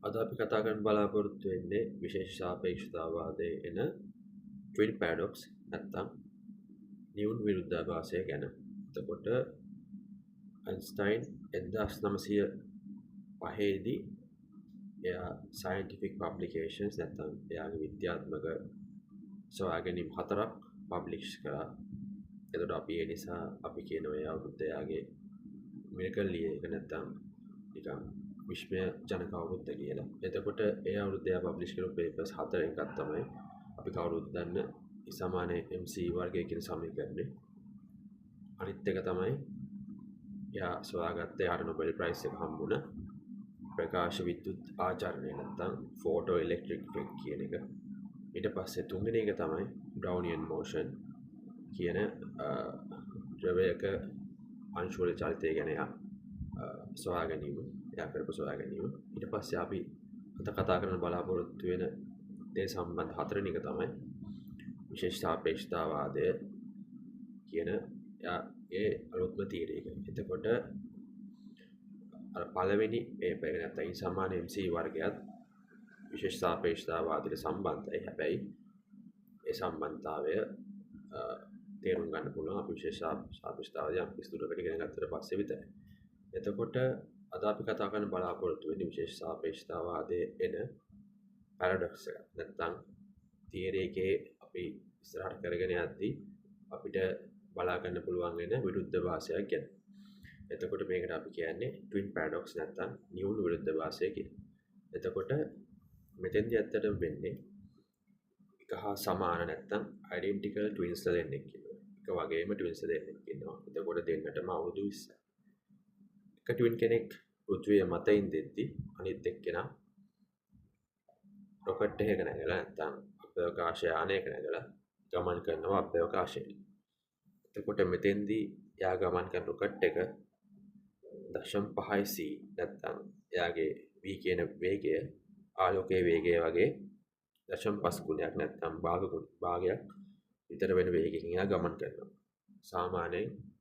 අද අපි කතා කරන්න බලාපොරොත්තු වෙන්නේ විශේෂ සාපේක්ෂතාවාදයේ එන ට්වින් පැරඩොක්ස් නැත්නම් නිවුන් විරුද්ධාභාසය ගැන. එතකොට අයින්ස්ටයින් 1905 දී එයා සයන්ටිෆික් පබ්ලිකේෂන්ස් නැත්නම් එයාගේ විද්‍යාත්මක සොයාගැනීම් 4ක් පබ්ලිෂ් කරා. එතකොට අපි ඒ නිසා අපි කියනවා එයා අවුරුද්දයාගේ මිරකල් ලියේක නැත්නම් නිකන් විශ්මය ජනක අවුරුද්ද කියලා. එතකොට ඒ අවුරුද්ද එයා පබ්ලිෂ් කරපු පේපර්ස් 4 එකක් තමයි අපි කවුරුත් දන්න E = mc වර්ගය කියන සමීකරණය. අනිත් එක තමයි එයා සොයාගත්ත එයාට නොබෙල් ප්‍රයිස් එක හම්බුණ ප්‍රකාශ විද්‍යුත් ආචරණය නැත්නම් ෆෝටෝ ඉලෙක්ට්‍රික් ඉෆෙක්ට් කියන එක. ඊට පස්සේ තුන්වෙනි එක තමයි බ්‍රවුනියන් මෝෂන් කියන ද්‍රවයක අංශවල චලිතය ගැන සොයා ගැනීම. එයා කරපු සොයා ගැනීම. ඊට පස්සේ අපි අද කතා කරන්න බලාපොරොත්තු වෙන දේ සම්බන්ධ හතරවෙනි එක තමයි විශේෂ සාපේක්ෂතාවාදය කියන එයාගේ අලුත්ම තියරි එක. එතකොට අර පළවෙනි පේපර් එක නැත්නම් E = mc වර්ගයත් විශේෂ සාපේක්ෂතාවාදයට සම්බන්ධයි. හැබැයි ඒ සම්බන්ධතාවය තේරුම් ගන්න පුළුවන් අපි විශේෂ සාපේක්ෂතාවාදය යම් කිසි දුරකට ඉගෙන ගත්තට පස්සේ විතරයි. එතකොට අද අපි කතා කරන්න බලාපොරොත්තු වෙන්නේ විශේෂ සාපේක්ෂතාවාදයේ එන පැරඩොක්ස් එක. නැත්නම් තියරි එකේ අපි ඉස්සරහට කරගෙන යද්දී අපිට බලා ගන්න පුළුවන් වෙන විරුද්ධාභාසයක් ගැන. එතකොට මේකට අපි කියන්නේ ට්වින් පැරඩොක්ස් නැත්නම් නිවුන් විරුද්ධාභාසය කියලා. එතකොට මෙතෙන්දී ඇත්තටම වෙන්නේ එක හා සමාන නැත්නම් ඩෙන්ටිකල් ට්වින්ස් දෙන්නෙක් ඉන්නවා. එක වගේම ට්වින්ස් දෙන්නෙක් ඉන්නවා. එතකොට දෙන්නටම අවුරුදු 20යි. එක ට්වින් කෙනෙක් පෘථිවිය මත ඉඳෙද්දී අනිත් එක්කෙනා රොකට් එකක නැගලා නැත්නම් අභ්‍යවකාශ යානයක නැගලා ගමන් කරනවා අභ්‍යවකාශයට. එතකොට මෙතෙන්දී යා ගමන් කරන රොකට් එක 0.5c නැත්නම් එයාගේ v කියන වේගය ආලෝකයේ වේගය වගේ 0.5 ගුණයක් නැත්නම් භාගයක් විතර වෙන වේගයකින් එයා ගමන් කරනවා. සාමාන්‍යයෙන්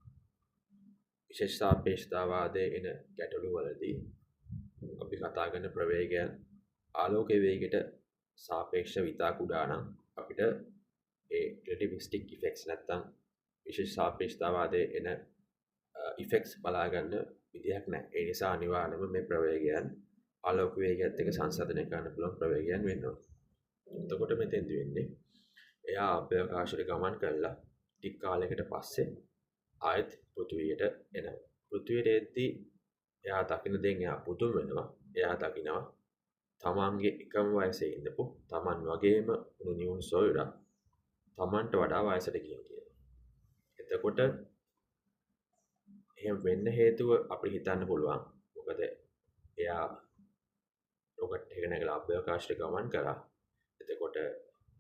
විශේෂ සාපේක්ෂතාවාදයේ එන ගැටලු වලදී අපි කතා කරන ප්‍රවේගයන් ආලෝකයේ වේගයට සාපේක්ෂව ඉතා කුඩා නම් අපිට ඒ relativistic effects නැත්නම් විශේෂ සාපේක්ෂතාවාදයේ එන effects බලා ගන්න විදියක් නැහැ. ඒ නිසා අනිවාර්යයෙන්ම මේ ප්‍රවේගයන් ආලෝක වේගයත් එක්ක සංසන්දනය කරන්න පුළුවන් ප්‍රවේගයන් වෙන්න ඕන. එතකොට මෙතෙන්දි වෙන්නේ එයා අභ්‍යවකාශයට ගමන් කරලා ටික කාලයකට පස්සේ ආයෙත් පෘථිවියට එනවා. පෘථිවියට එද්දී එයා දකින දෙයින් එයා පුදුම වෙනවා. එයා දකිනවා තමන්ගේ එකම වයසේ ඉඳපු තමන් වගේම උණු නිවුන් සොයුරා තමන්ට වඩා වයසට ගියා කියලා. එතකොට එහෙම වෙන්න හේතුව අපිට හිතන්න පුළුවන්. මොකද එයා රොකට් එක නැගලා අභ්‍යවකාශයට ගමන් කරා. එතකොට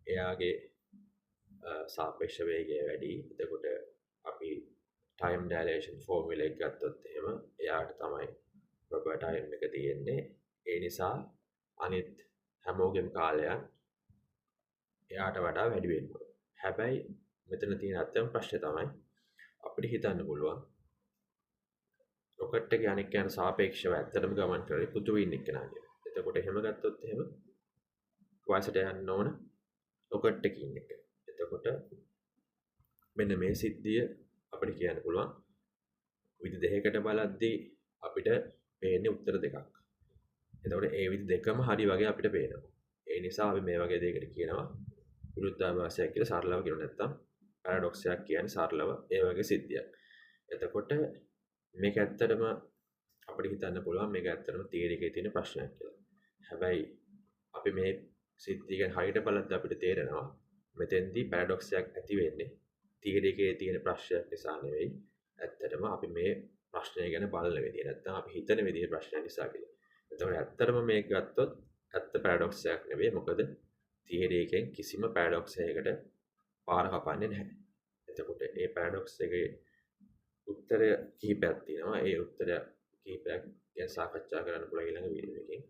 එයාගේ සාපේක්ෂ වේගය වැඩි. එතකොට අපි time dilation formula එක ගත්තොත් එහෙම එයාට තමයි proper time එක තියෙන්නේ. ඒ නිසා අනිත් හැමෝගෙම කාලයන් එයාට වඩා වැඩි වෙනවා. හැබැයි මෙතන තියෙන අත්‍යවශ්‍ය ප්‍රශ්නේ තමයි අපිට හිතන්න පුළුවන් රොකට් එක අනික් යන සාපේක්ෂව ඇත්තටම ගමන් කරේ පෘථිවිය ඉන්න කෙනා කියලා. එතකොට එහෙම ගත්තොත් එහෙම වයසට යන්න ඕන රොකට් එකේ ඉන්න එක. එතකොට මෙන්න මේ සිද්ධිය අපිට කියන්න පුළුවන් විදි දෙකකට බලද්දී අපිට පේන්නේ උත්තර දෙකක්. එතකොට ඒ විදි දෙකම හරි වගේ අපිට පේනවා. ඒ නිසා අපි මේ වගේ දෙයකට කියනවා විරුද්ධාභාසයක් කියලා. සරලව කියනවා නැත්නම් පැරඩොක්ස් එකක් කියන්නේ සරලව ඒ වගේ සිද්ධියක්. එතකොට මේක ඇත්තටම අපිට හිතන්න පුළුවන් මේක ඇත්තටම තියරි එකේ තියෙන ප්‍රශ්නයක් කියලා. හැබැයි අපි මේ සිද්ධිය ගැන හරියට බලද්දී අපිට තේරෙනවා මෙතෙන්දී පැරඩොක්ස් එකක් ඇති වෙන්නේ තියරි එකේ තියෙන ප්‍රශ්නයක් නිසා නෙවෙයි. ඇත්තටම අපි මේ ප්‍රශ්නය ගැන බලන විදිය නැත්නම් අපි හිතන විදිය ප්‍රශ්නයක් නිසා කියලා. එතකොට ඇත්තටම මේක ගත්තොත් ඇත්ත පැරඩොක්ස් එකක් නෙවෙයි. මොකද තියරි එකෙන් කිසිම පැරඩොක්ස් එකකට පාර කපන්නේ නැහැ. එතකොට මේ පැරඩොක්ස් එකේ උත්තරය කිහිපයක් තියෙනවා. ඒ උත්තරය කිහිපයක් ගැන සාකච්ඡා කරන්න පුළුවන් ඊළඟ වීඩියෝ එකකින්.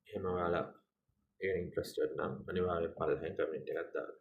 එහෙම ඔයාලා ඒක ඉන්ට්‍රෙස්ටඩ් නම් අනිවාර්යයෙන් පළවෙනි කමෙන්ට් එකක් දාන්න.